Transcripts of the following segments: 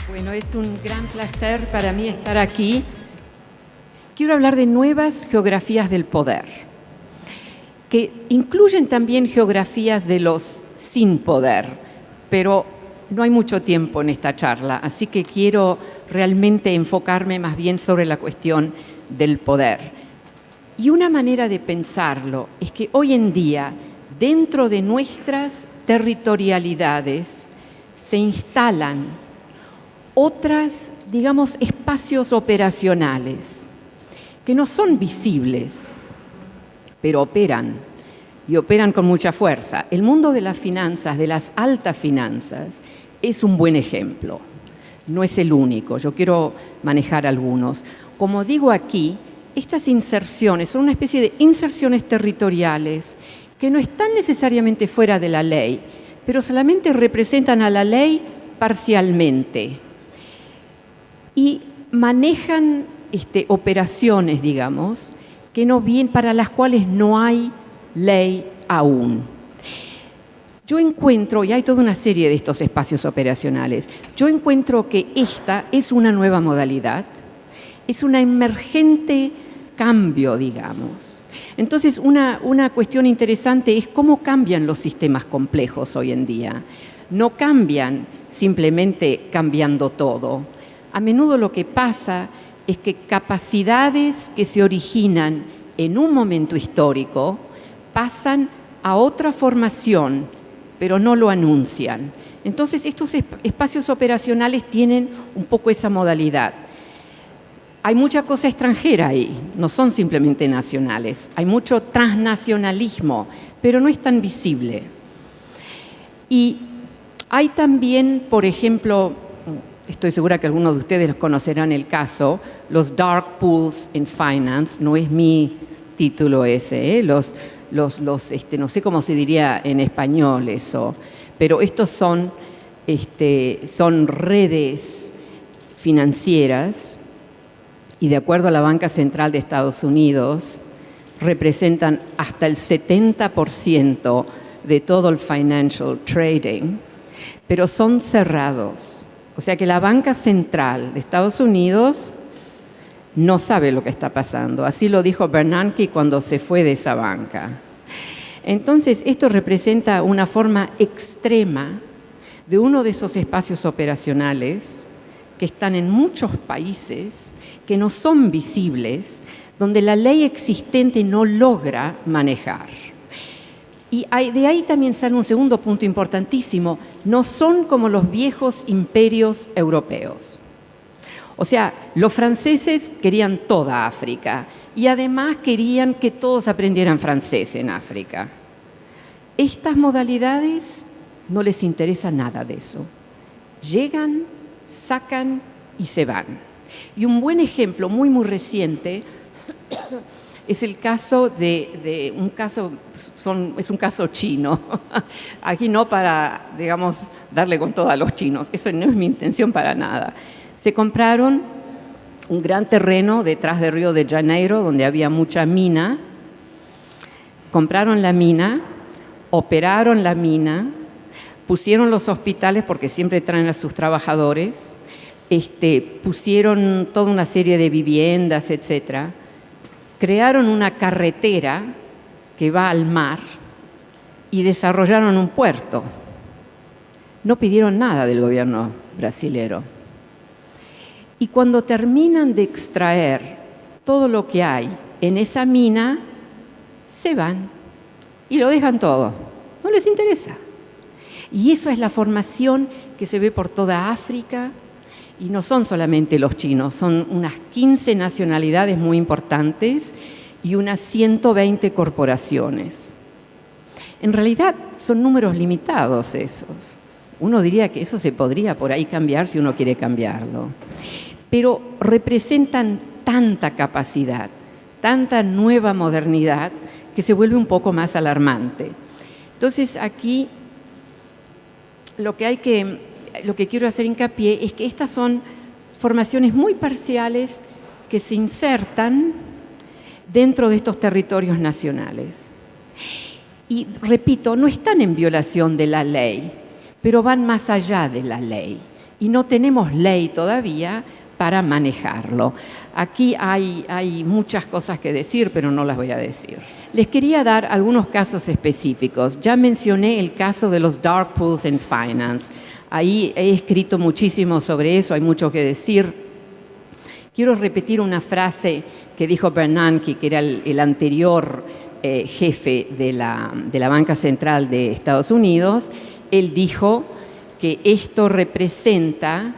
Bueno, es un gran placer para mí estar aquí. Quiero hablar de nuevas geografías del poder, que incluyen también geografías de los sin poder, pero no hay mucho tiempo en esta charla, así que quiero realmente enfocarme más bien sobre la cuestión del poder. Y una manera de pensarlo es que hoy en día, dentro de nuestras territorialidades, se instalan otras, digamos, espacios operacionales que no son visibles, pero operan, y operan con mucha fuerza. El mundo de las finanzas, de las altas finanzas, es un buen ejemplo. No es el único, yo quiero manejar algunos. Como digo aquí, estas inserciones son una especie de inserciones territoriales que no están necesariamente fuera de la ley, pero solamente representan a la ley parcialmente. Y manejan operaciones, digamos, que no bien, para las cuales no hay ley aún. Yo encuentro, y hay toda una serie de estos espacios operacionales, yo encuentro que esta es una nueva modalidad, es una emergente cambio, digamos. Entonces, una cuestión interesante es cómo cambian los sistemas complejos hoy en día. No cambian simplemente cambiando todo. A menudo lo que pasa es que capacidades que se originan en un momento histórico pasan a otra formación, pero no lo anuncian. Entonces, estos espacios operacionales tienen un poco esa modalidad. Hay mucha cosa extranjera ahí, no son simplemente nacionales. Hay mucho transnacionalismo, pero no es tan visible. Y hay también, por ejemplo, estoy segura que algunos de ustedes conocerán el caso, los dark pools in finance, no es mi título ese, no sé cómo se diría en español eso, pero estos son redes financieras y de acuerdo a la Banca Central de Estados Unidos representan hasta el 70% de todo el financial trading, pero son cerrados. O sea que la Banca Central de Estados Unidos no sabe lo que está pasando. Así lo dijo Bernanke cuando se fue de esa banca. Entonces, esto representa una forma extrema de uno de esos espacios operacionales que están en muchos países, que no son visibles, donde la ley existente no logra manejar. Y de ahí también sale un segundo punto importantísimo. No son como los viejos imperios europeos. O sea, los franceses querían toda África y además querían que todos aprendieran francés en África. Estas modalidades no les interesa nada de eso. Llegan, sacan y se van. Y un buen ejemplo muy, muy reciente es el caso es un caso chino. Aquí no para, digamos, darle con todo a los chinos. Eso no es mi intención para nada. Se compraron un gran terreno detrás de Río de Janeiro, donde había mucha mina. Compraron la mina, operaron la mina, pusieron los hospitales, porque siempre traen a sus trabajadores, pusieron toda una serie de viviendas, etcétera. Crearon una carretera que va al mar y desarrollaron un puerto. No pidieron nada del gobierno brasilero. Y cuando terminan de extraer todo lo que hay en esa mina, se van y lo dejan todo. No les interesa. Y eso es la formación que se ve por toda África. Y no son solamente los chinos, son unas 15 nacionalidades muy importantes y unas 120 corporaciones. En realidad son números limitados esos. Uno diría que eso se podría por ahí cambiar si uno quiere cambiarlo. Pero representan tanta capacidad, tanta nueva modernidad, que se vuelve un poco más alarmante. Entonces aquí lo que quiero hacer hincapié es que estas son formaciones muy parciales que se insertan dentro de estos territorios nacionales. Y repito, no están en violación de la ley, pero van más allá de la ley. Y no tenemos ley todavía para manejarlo. Aquí hay muchas cosas que decir, pero no las voy a decir. Les quería dar algunos casos específicos. Ya mencioné el caso de los dark pools en finance. Ahí he escrito muchísimo sobre eso, hay mucho que decir. Quiero repetir una frase que dijo Bernanke, que era el anterior jefe de la Banca Central de Estados Unidos. Él dijo que esto representa...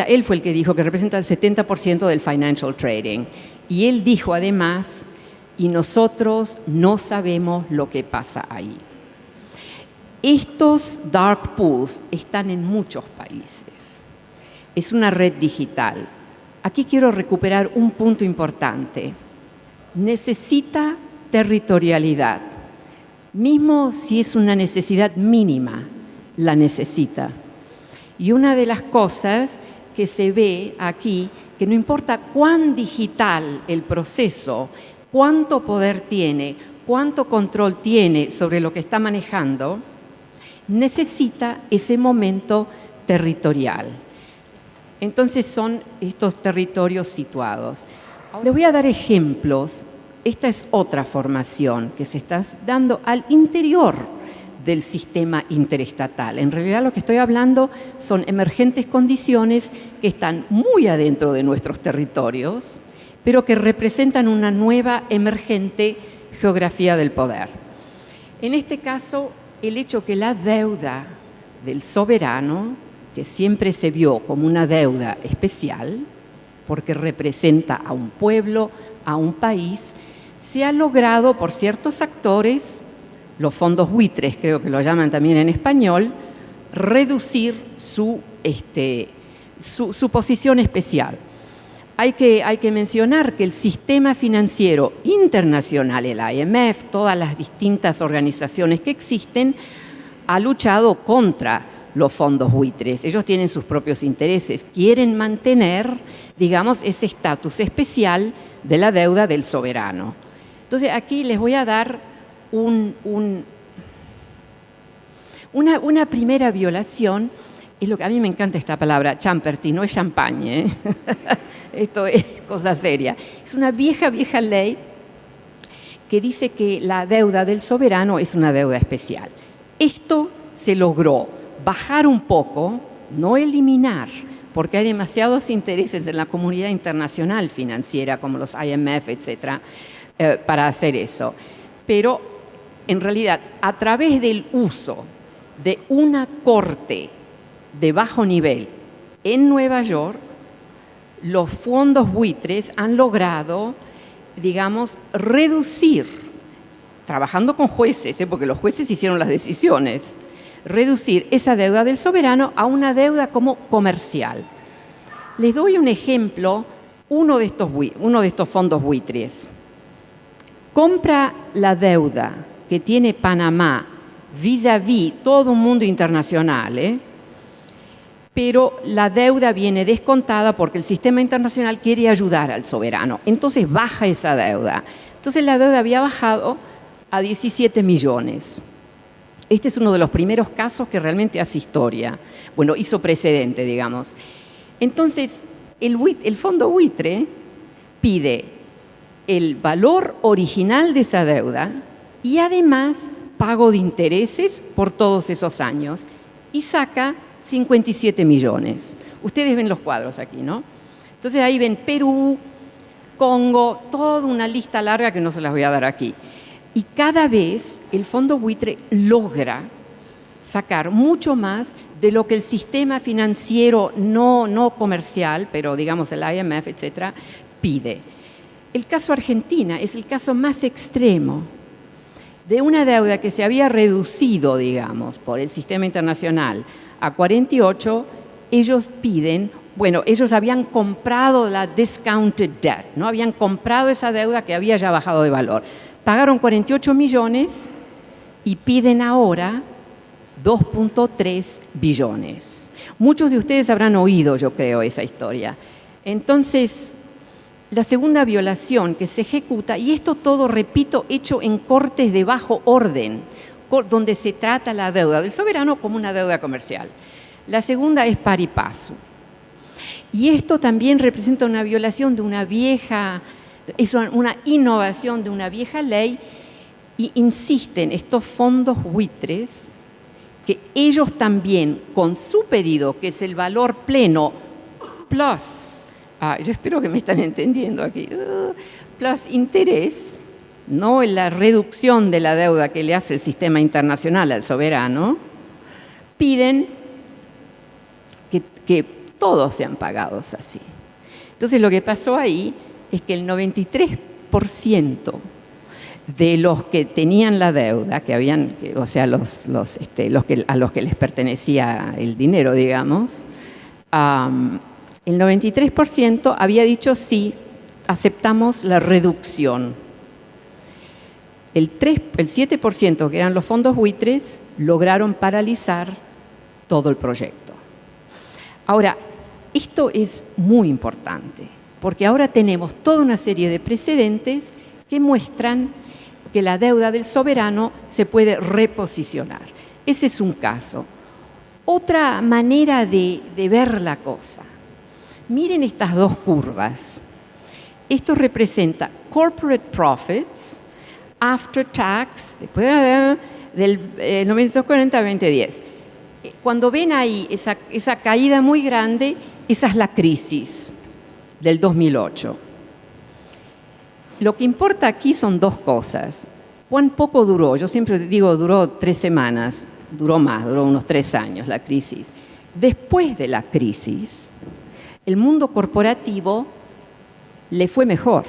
él fue el que dijo que representa el 70% del financial trading. Y él dijo además, y nosotros no sabemos lo que pasa ahí. Estos dark pools están en muchos países. Es una red digital. Aquí quiero recuperar un punto importante. Necesita territorialidad. Mismo si es una necesidad mínima, la necesita. Y una de las cosas que se ve aquí, que no importa cuán digital el proceso, cuánto poder tiene, cuánto control tiene sobre lo que está manejando, necesita ese momento territorial. Entonces son estos territorios situados. Les voy a dar ejemplos. Esta es otra formación que se está dando al interior del sistema interestatal. En realidad lo que estoy hablando son emergentes condiciones que están muy adentro de nuestros territorios, pero que representan una nueva emergente geografía del poder. En este caso, el hecho que la deuda del soberano, que siempre se vio como una deuda especial, porque representa a un pueblo, a un país, se ha logrado por ciertos actores, los fondos buitres, creo que lo llaman también en español, reducir su posición especial. Hay que mencionar que el sistema financiero internacional, el IMF, todas las distintas organizaciones que existen, ha luchado contra los fondos buitres. Ellos tienen sus propios intereses, quieren mantener, digamos, ese estatus especial de la deuda del soberano. Entonces, aquí les voy a dar una primera violación. Es lo que a mí me encanta esta palabra, Champerty, no es champagne, ¿eh? Esto es cosa seria. Es una vieja ley que dice que la deuda del soberano es una deuda especial. Esto se logró bajar un poco, no eliminar, porque hay demasiados intereses en la comunidad internacional financiera, como los IMF, etcétera, para hacer eso. Pero, en realidad, a través del uso de una corte de bajo nivel en Nueva York, los fondos buitres han logrado, digamos, reducir, trabajando con jueces, porque los jueces hicieron las decisiones, reducir esa deuda del soberano a una deuda como comercial. Les doy un ejemplo, uno de estos fondos buitres compra la deuda que tiene Panamá vis-à-vis todo un mundo internacional, pero la deuda viene descontada porque el sistema internacional quiere ayudar al soberano. Entonces baja esa deuda. Entonces la deuda había bajado a 17 millones. Este es uno de los primeros casos que realmente hace historia. Bueno, hizo precedente, digamos. Entonces, el fondo buitre pide el valor original de esa deuda y además pago de intereses por todos esos años y saca 57 millones. Ustedes ven los cuadros aquí, ¿no? Entonces ahí ven Perú, Congo, toda una lista larga que no se las voy a dar aquí. Y cada vez el fondo buitre logra sacar mucho más de lo que el sistema financiero no comercial, pero digamos el IMF, etcétera, pide. El caso Argentina es el caso más extremo de una deuda que se había reducido, digamos, por el sistema internacional a 48, ellos piden, bueno, ellos habían comprado la discounted debt, ¿no? Habían comprado esa deuda que había ya bajado de valor. Pagaron 48 millones y piden ahora 2.3 billones. Muchos de ustedes habrán oído, yo creo, esa historia. Entonces, la segunda violación que se ejecuta, y esto todo, repito, hecho en cortes de bajo orden, donde se trata la deuda del soberano como una deuda comercial. La segunda es pari passu. Y esto también representa una violación de una vieja, es una innovación de una vieja ley, y insisten estos fondos buitres que ellos también, con su pedido, que es el valor pleno, plus, yo espero que me están entendiendo aquí, plus interés, no la reducción de la deuda que le hace el sistema internacional al soberano, piden que todos sean pagados así. Entonces lo que pasó ahí es que el 93% de los que tenían la deuda, que habían, o sea, a los que les pertenecía el dinero, digamos, el 93% había dicho sí, aceptamos la reducción. El 7%, que eran los fondos buitres, lograron paralizar todo el proyecto. Ahora, esto es muy importante, porque ahora tenemos toda una serie de precedentes que muestran que la deuda del soberano se puede reposicionar. Ese es un caso. Otra manera de ver la cosa. Miren estas dos curvas. Esto representa corporate profits after tax, después del 1940 a 2010. Cuando ven ahí esa caída muy grande, esa es la crisis del 2008. Lo que importa aquí son dos cosas. ¿Cuán poco duró? Yo siempre digo, duró 3 semanas, duró más, duró unos 3 años la crisis. Después de la crisis, el mundo corporativo le fue mejor.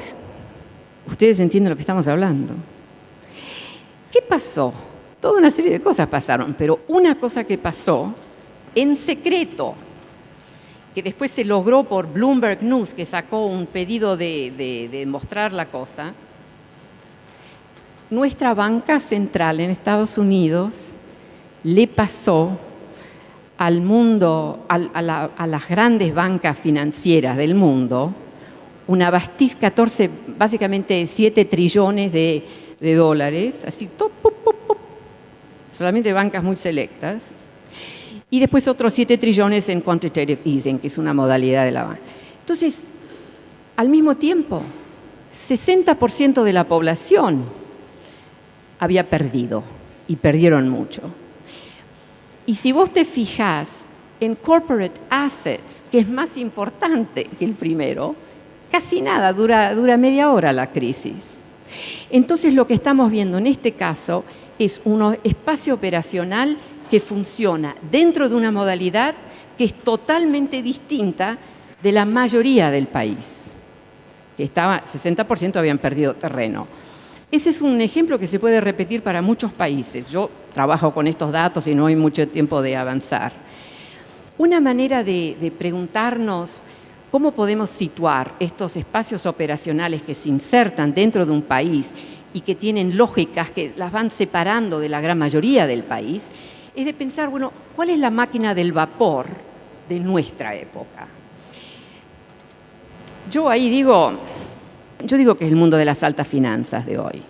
Ustedes entienden lo que estamos hablando. ¿Qué pasó? Toda una serie de cosas pasaron, pero una cosa que pasó en secreto, que después se logró por Bloomberg News, que sacó un pedido de mostrar la cosa, nuestra banca central en Estados Unidos le pasó al mundo, a las grandes bancas financieras del mundo, una básicamente 7 trillones de dólares, así, solamente bancas muy selectas, y después otros 7 trillones en quantitative easing, que es una modalidad de la banca. Entonces, al mismo tiempo, 60% de la población había perdido, y perdieron mucho. Y si vos te fijás en corporate assets, que es más importante que el primero, casi nada, dura media hora la crisis. Entonces lo que estamos viendo en este caso es un espacio operacional que funciona dentro de una modalidad que es totalmente distinta de la mayoría del país, que 60% habían perdido terreno. Ese es un ejemplo que se puede repetir para muchos países. Yo trabajo con estos datos y no hay mucho tiempo de avanzar. Una manera de preguntarnos cómo podemos situar estos espacios operacionales que se insertan dentro de un país y que tienen lógicas que las van separando de la gran mayoría del país, es de pensar, bueno, ¿cuál es la máquina del vapor de nuestra época? Yo digo que es el mundo de las altas finanzas de hoy.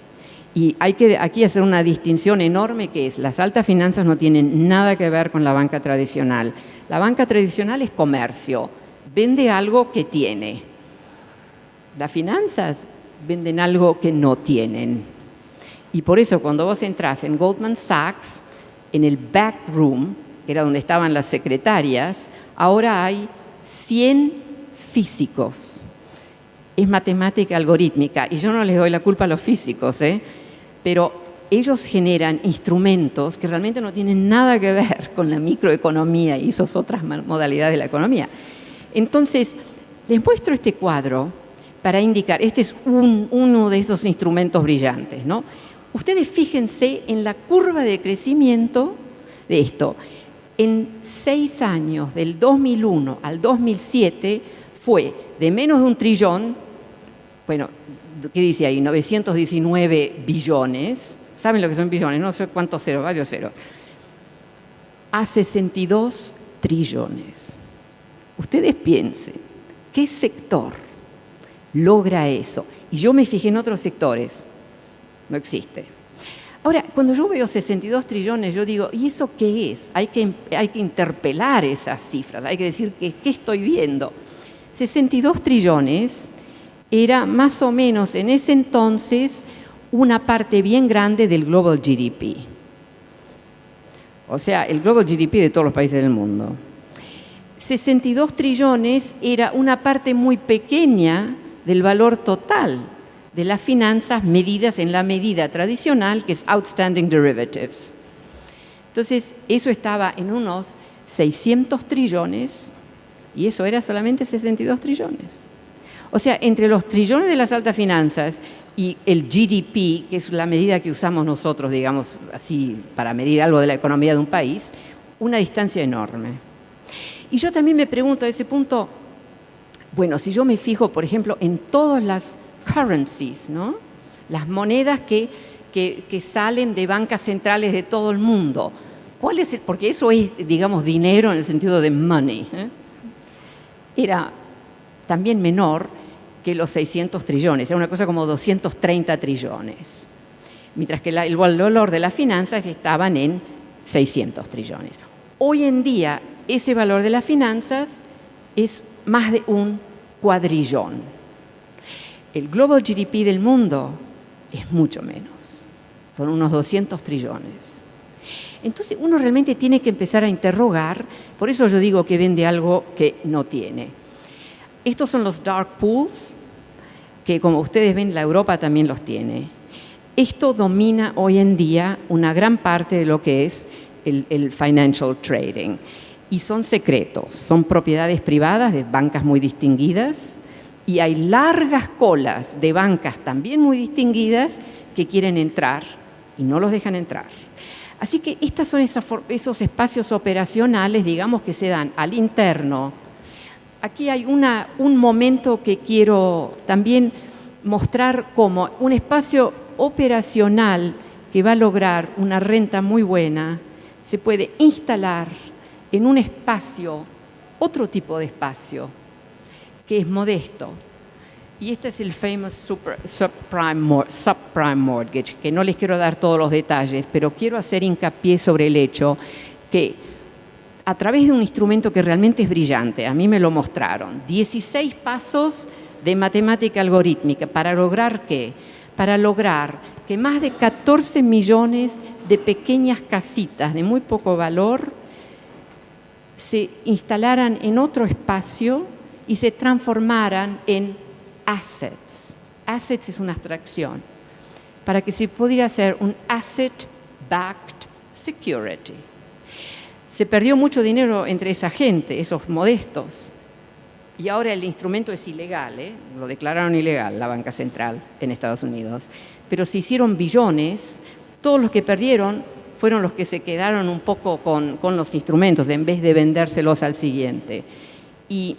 Y hay que aquí hacer una distinción enorme, que es, las altas finanzas no tienen nada que ver con la banca tradicional. La banca tradicional es comercio, vende algo que tiene. Las finanzas venden algo que no tienen. Y por eso cuando vos entrás en Goldman Sachs, en el back room, que era donde estaban las secretarias, ahora hay 100 físicos. Es matemática algorítmica, y yo no les doy la culpa a los físicos, pero ellos generan instrumentos que realmente no tienen nada que ver con la microeconomía y esas otras modalidades de la economía. Entonces, les muestro este cuadro para indicar, este es uno de esos instrumentos brillantes, ¿no? Ustedes fíjense en la curva de crecimiento de esto. En 6 años, del 2001 al 2007, fue de menos de 1 trillón, bueno, ¿qué dice ahí? 919 billones. ¿Saben lo que son billones? No sé cuántos ceros, varios ceros. A 62 trillones. Ustedes piensen, ¿Qué sector logra eso? Y yo me fijé en otros sectores. No existe. Ahora, cuando yo veo 62 trillones, yo digo, ¿y eso qué es? Hay que interpelar esas cifras, hay que decir, ¿qué estoy viendo? 62 trillones era más o menos en ese entonces una parte bien grande del Global GDP. O sea, el Global GDP de todos los países del mundo. 62 trillones era una parte muy pequeña del valor total de las finanzas medidas en la medida tradicional, que es Outstanding Derivatives. Entonces, eso estaba en unos 600 trillones y eso era solamente 62 trillones. O sea, entre los trillones de las altas finanzas y el GDP, que es la medida que usamos nosotros, digamos así, para medir algo de la economía de un país, una distancia enorme. Y yo también me pregunto a ese punto, bueno, si yo me fijo, por ejemplo, en todas las currencies, ¿no? Las monedas que salen de bancas centrales de todo el mundo. ¿Cuál es porque eso es, digamos, dinero en el sentido de money. Era también menor que los 600 trillones, era una cosa como 230 trillones. Mientras que el valor de las finanzas estaban en 600 trillones. Hoy en día, ese valor de las finanzas es más de un cuadrillón. El Global GDP del mundo es mucho menos, son unos 200 trillones. Entonces uno realmente tiene que empezar a interrogar, por eso yo digo que vende algo que no tiene. Estos son los dark pools, que como ustedes ven, la Europa también los tiene. Esto domina hoy en día una gran parte de lo que es el financial trading. Y son secretos, son propiedades privadas de bancas muy distinguidas, y hay largas colas de bancas también muy distinguidas que quieren entrar y no los dejan entrar. Así que estos son esos espacios operacionales, digamos, que se dan al interno. Aquí hay un momento que quiero también mostrar como un espacio operacional que va a lograr una renta muy buena, se puede instalar en un espacio, otro tipo de espacio, que es modesto. Y este es el famous subprime mortgage, que no les quiero dar todos los detalles, pero quiero hacer hincapié sobre el hecho que a través de un instrumento que realmente es brillante, a mí me lo mostraron, 16 pasos de matemática algorítmica, ¿para lograr qué? Para lograr que más de 14 millones de pequeñas casitas de muy poco valor se instalaran en otro espacio y se transformaran en assets. Assets es una abstracción. Para que se pudiera hacer un asset-backed security. Se perdió mucho dinero entre esa gente, esos modestos. Y ahora el instrumento es ilegal, lo declararon ilegal la banca central en Estados Unidos. Pero se hicieron billones, todos los que perdieron fueron los que se quedaron un poco con los instrumentos en vez de vendérselos al siguiente. Y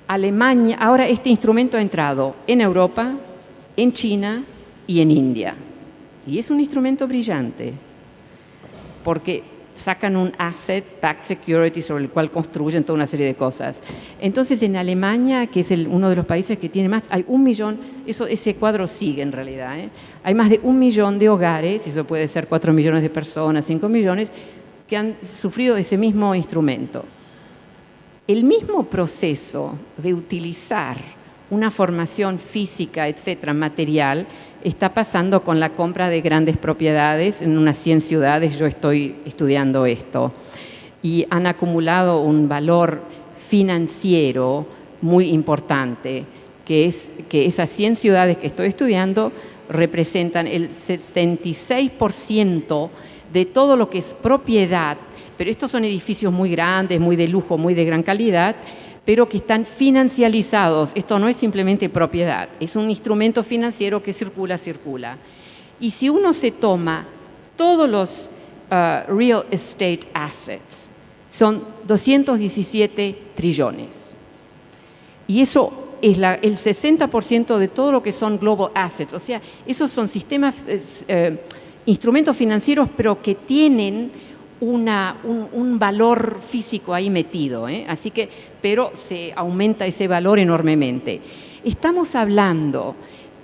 Alemania, ahora este instrumento ha entrado en Europa, en China y en India. Y es un instrumento brillante, porque sacan un asset-backed security sobre el cual construyen toda una serie de cosas. Entonces, en Alemania, que es uno de los países que tiene más, hay 1 millón, ese cuadro sigue en realidad, hay más de 1 millón de hogares, eso puede ser 4 millones de personas, 5 millones, que han sufrido ese mismo instrumento. El mismo proceso de utilizar una formación física, etcétera, material, está pasando con la compra de grandes propiedades en unas 100 ciudades. Yo estoy estudiando esto. Y han acumulado un valor financiero muy importante, que es que esas 100 ciudades que estoy estudiando representan el 76% de todo lo que es propiedad. Pero estos son edificios muy grandes, muy de lujo, muy de gran calidad, pero que están financializados. Esto no es simplemente propiedad, es un instrumento financiero que circula. Y si uno se toma todos los real estate assets, son 217 trillones. Y eso es el 60% de todo lo que son global assets. O sea, esos son sistemas, instrumentos financieros, pero que tienen un valor físico ahí metido, ¿eh? Así que, pero se aumenta ese valor enormemente. Estamos hablando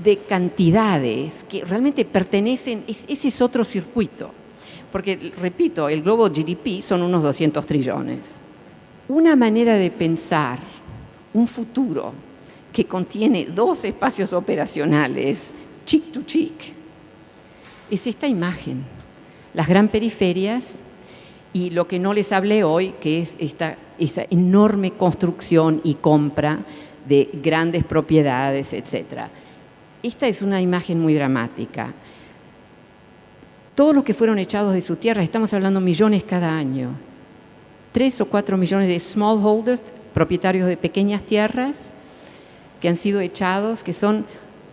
de cantidades que realmente pertenecen, ese es otro circuito, porque, repito, el global GDP son unos 200 trillones. Una manera de pensar un futuro que contiene 2 espacios operacionales, chic to chic, es esta imagen, las gran periferias y lo que no les hablé hoy, que es esta enorme construcción y compra de grandes propiedades, etc. Esta es una imagen muy dramática. Todos los que fueron echados de su tierra, estamos hablando millones cada año, 3 o 4 millones de smallholders, propietarios de pequeñas tierras, que han sido echados, que son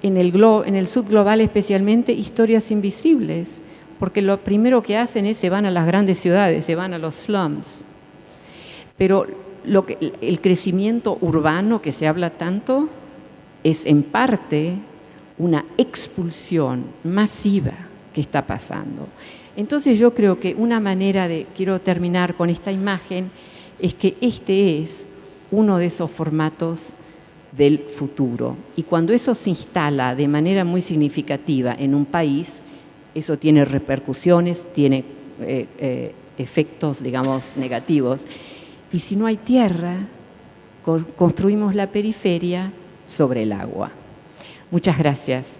en el subglobal especialmente historias invisibles, porque lo primero que hacen es se van a las grandes ciudades, se van a los slums. Pero el crecimiento urbano que se habla tanto es en parte una expulsión masiva que está pasando. Entonces yo creo que una manera quiero terminar con esta imagen, es que este es uno de esos formatos del futuro. Y cuando eso se instala de manera muy significativa en un país, eso tiene repercusiones, tiene efectos, digamos, negativos. Y si no hay tierra, construimos la periferia sobre el agua. Muchas gracias.